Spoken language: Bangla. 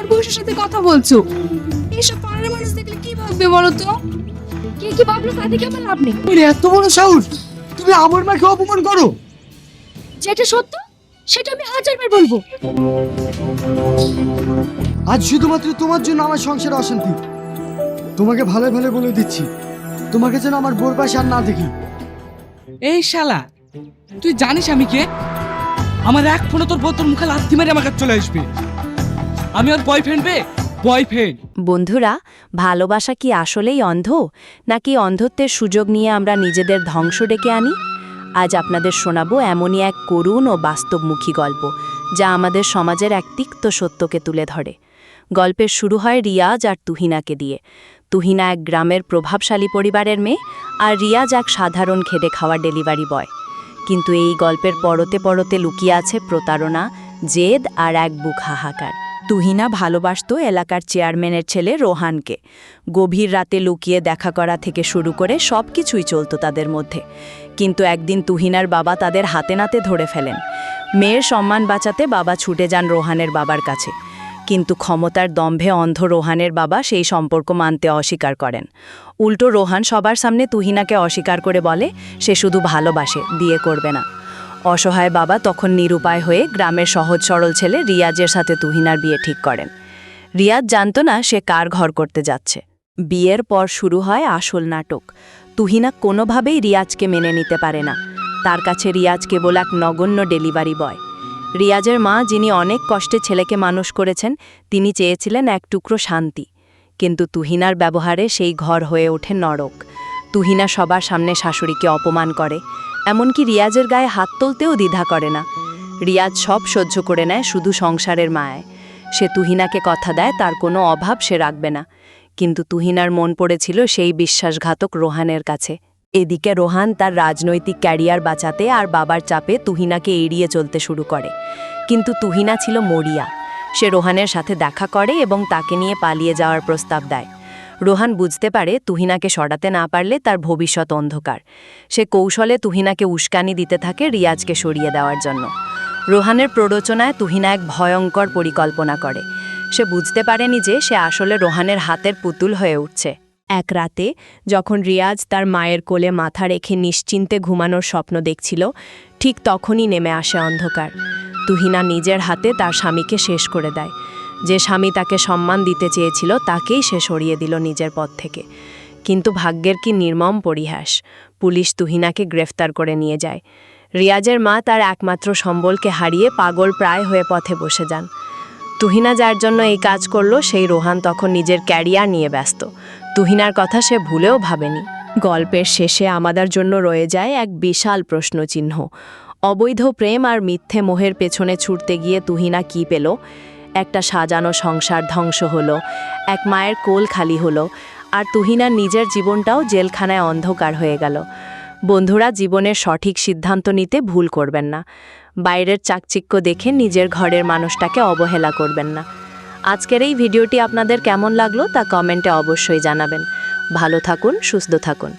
আমার বউয়ের সাথে কথা বলছো। এইসব পাড়ার মানুষ দেখলে কি ভাববে বলো তো? কে কি ভাবলো তা দেখে আমার লাভ নেই। এত বড় সাহস, তুমি আমার মাকে অপমান করো? যেটা সত্য সেটা আমি হাজারবার বলবো। আজ শুধুমাত্র তোমার জন্য আমার সংসারে অশান্তি। তোমাকে ভালো ভালো বলে দিচ্ছি, তোমাকে যেন আমার বোর পাশে আর না দেখি। এই শালা, তুই জানিস আমি কে? আমার এক ফোনে তোর বউ তোর মুখে লাথি মেরে আমার কাছে চলে আসবে। আমি ওর বয়ফ্রেন্ড বয়ফ্রেন্ড। বন্ধুরা, ভালোবাসা কি আসলেই অন্ধ, নাকি অন্ধত্বের সুযোগ নিয়ে আমরা নিজেদের ধ্বংস ডেকে আনি? আজ আপনাদের শোনাবো এমনই এক করুণ ও বাস্তবমুখী গল্প, যা আমাদের সমাজের এক তিক্ত সত্যকে তুলে ধরে। গল্পের শুরু হয় রিয়াজ আর তুহিনাকে দিয়ে। তুহিনা এক গ্রামের প্রভাবশালী পরিবারের মেয়ে, আর রিয়াজ এক সাধারণ খেটে খাওয়া ডেলিভারি বয়। কিন্তু এই গল্পের পরতে পরতে লুকিয়ে আছে প্রতারণা, জেদ আর এক বুক হাহাকার। তুহিনা ভালোবাসত এলাকার চেয়ারম্যানের ছেলে রোহানকে। গভীর রাতে লুকিয়ে দেখা করা থেকে শুরু করে সব কিছুই চলত তাদের মধ্যে। কিন্তু একদিন তুহিনার বাবা তাদের হাতে নাতে ধরে ফেলেন। মেয়ের সম্মান বাঁচাতে বাবা ছুটে যান রোহানের বাবার কাছে। কিন্তু ক্ষমতার দম্ভে অন্ধ রোহানের বাবা সেই সম্পর্ক মানতে অস্বীকার করেন। উল্টো রোহান সবার সামনে তুহিনাকে অস্বীকার করে বলে সে শুধু ভালোবাসে, বিয়ে করবে না। অসহায় বাবা তখন নিরুপায় হয়ে গ্রামের সহজ সরল ছেলে রিয়াজের সাথে তুহিনার বিয়ে ঠিক করেন। রিয়াজ জানত না সে কার ঘর করতে যাচ্ছে। বিয়ের পর শুরু হয় আসল নাটক। তুহিনা কোনোভাবেই রিয়াজকে মেনে নিতে পারে না। তার কাছে রিয়াজ কেবল এক নগণ্য ডেলিভারি বয়। রিয়াজের মা, যিনি অনেক কষ্টে ছেলেকে মানুষ করেছেন, তিনি চেয়েছিলেন এক টুকরো শান্তি। কিন্তু তুহিনার ব্যবহারে সেই ঘর হয়ে ওঠে নরক। তুহিনা সবার সামনে শাশুড়িকে অপমান করে, এমনকি রিয়াজের গায়ে হাত তুলতেও দ্বিধা করে না। রিয়াজ সব সহ্য করে নেয় শুধু সংসারের মায়ায়। সে তুহিনাকে কথা দেয় তার কোনো অভাব সে রাখবে না। কিন্তু তুহিনার মন পড়েছিল সেই বিশ্বাসঘাতক রোহানের কাছে। এদিকে রোহান তার রাজনৈতিক ক্যারিয়ার বাঁচাতে আর বাবার চাপে তুহিনাকে এড়িয়ে চলতে শুরু করে। কিন্তু তুহিনা ছিল মরিয়া। সে রোহানের সাথে দেখা করে এবং তাকে নিয়ে পালিয়ে যাওয়ার প্রস্তাব দেয়। রোহান বুঝতে পারে তুহিনাকে সরাতে না পারলে তার ভবিষ্যৎ অন্ধকার। সে কৌশলে তুহিনাকে উস্কানি দিতে থাকে রিয়াজকে সরিয়ে দেওয়ার জন্য। রোহানের প্ররোচনায় তুহিনা এক ভয়ঙ্কর পরিকল্পনা করে। সে বুঝতে পারেনি যে সে আসলে রোহানের হাতের পুতুল হয়ে উঠছে। এক রাতে যখন রিয়াজ তার মায়ের কোলে মাথা রেখে নিশ্চিন্তে ঘুমানোর স্বপ্ন দেখছিল, ঠিক তখনই নেমে আসে অন্ধকার। তুহিনা নিজের হাতে তার স্বামীকে শেষ করে দেয়। যে স্বামী তাকে সম্মান দিতে চেয়েছিল তাকেই সে সরিয়ে দিল নিজের পথ থেকে। কিন্তু ভাগ্যের কি নির্মম পরিহাস! পুলিশ তুহিনাকে গ্রেফতার করে নিয়ে যায়। রিয়াজের মা তার একমাত্র সম্বলকে হারিয়ে পাগল প্রায় হয়ে পথে বসে যান। তুহিনা যার জন্য এই কাজ করলো, সেই রোহান তখন নিজের ক্যারিয়ার নিয়ে ব্যস্ত। তুহিনার কথা সে ভুলেও ভাবেনি। গল্পের শেষে আমাদের জন্য রয়ে যায় এক বিশাল প্রশ্নচিহ্ন। অবৈধ প্রেম আর মিথ্যে মোহের পেছনে ছুটতে গিয়ে তুহিনা কি পেল? একটা সাজানো সংসার ধ্বংস হলো, এক মায়ের কোল খালি হলো, আর তুহিনার নিজের জীবনটাও জেলখানায় অন্ধকার হয়ে গেল। বন্ধুরা, জীবনের সঠিক সিদ্ধান্ত নিতে ভুল করবেন না। বাইরের চাকচিক্য দেখে নিজের ঘরের মানুষটাকে অবহেলা করবেন না। আজকের এই ভিডিওটি আপনাদের কেমন লাগলো তা কমেন্টে অবশ্যই জানাবেন। ভালো থাকুন, সুস্থ থাকুন।